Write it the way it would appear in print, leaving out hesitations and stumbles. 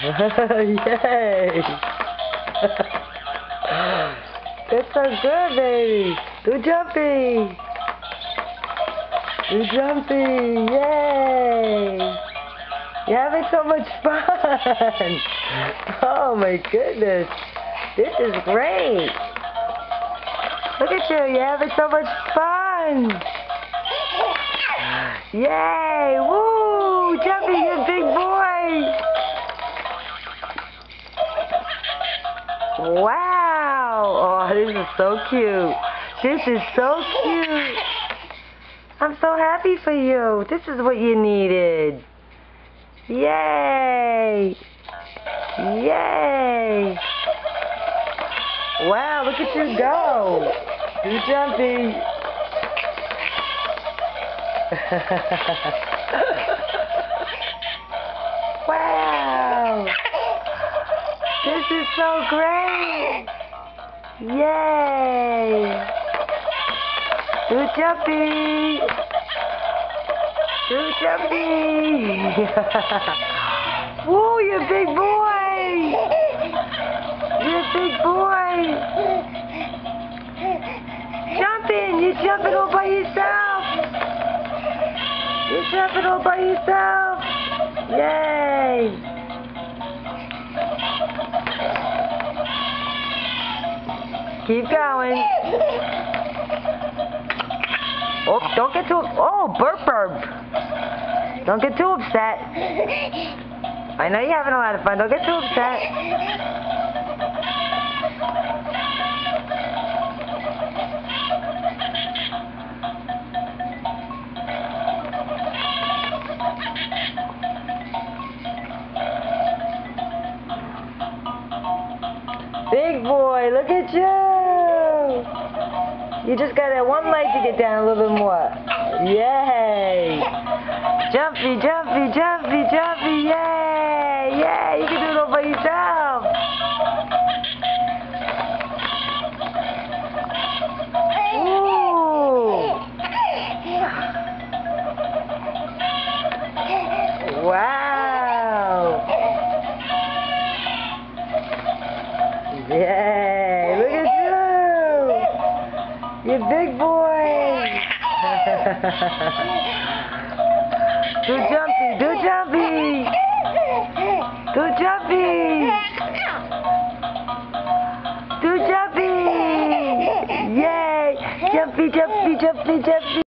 Yay! That's so good, baby. Do jumpy. Do jumpy. Yay! You're having so much fun. Oh my goodness. This is great. Look at you. You're having so much fun. Yay! Woo! Jumpy, you big boy. Wow! Oh, this is so cute. This is so cute. I'm so happy for you. This is what you needed. Yay! Yay! Wow, look at you go. Do jumpy. Wow! This is so great! Yay! Do jumpy! Do jumpy! Woo, you big boy! You big boy! Jumping! You're jumping all by yourself! You're jumping all by yourself! Yay! Keep going. Oh, don't get too... Oh, burp. Don't get too upset. I know you're having a lot of fun. Don't get too upset. Big boy, look at you. You just got that one leg to get down a little bit more. Yay! Jumpy, jumpy, jumpy, jumpy, yay! Yay! You can do it all by yourself. Ooh! Wow! Yay! Look at you! You big boy! Do jumpy, do jumpy!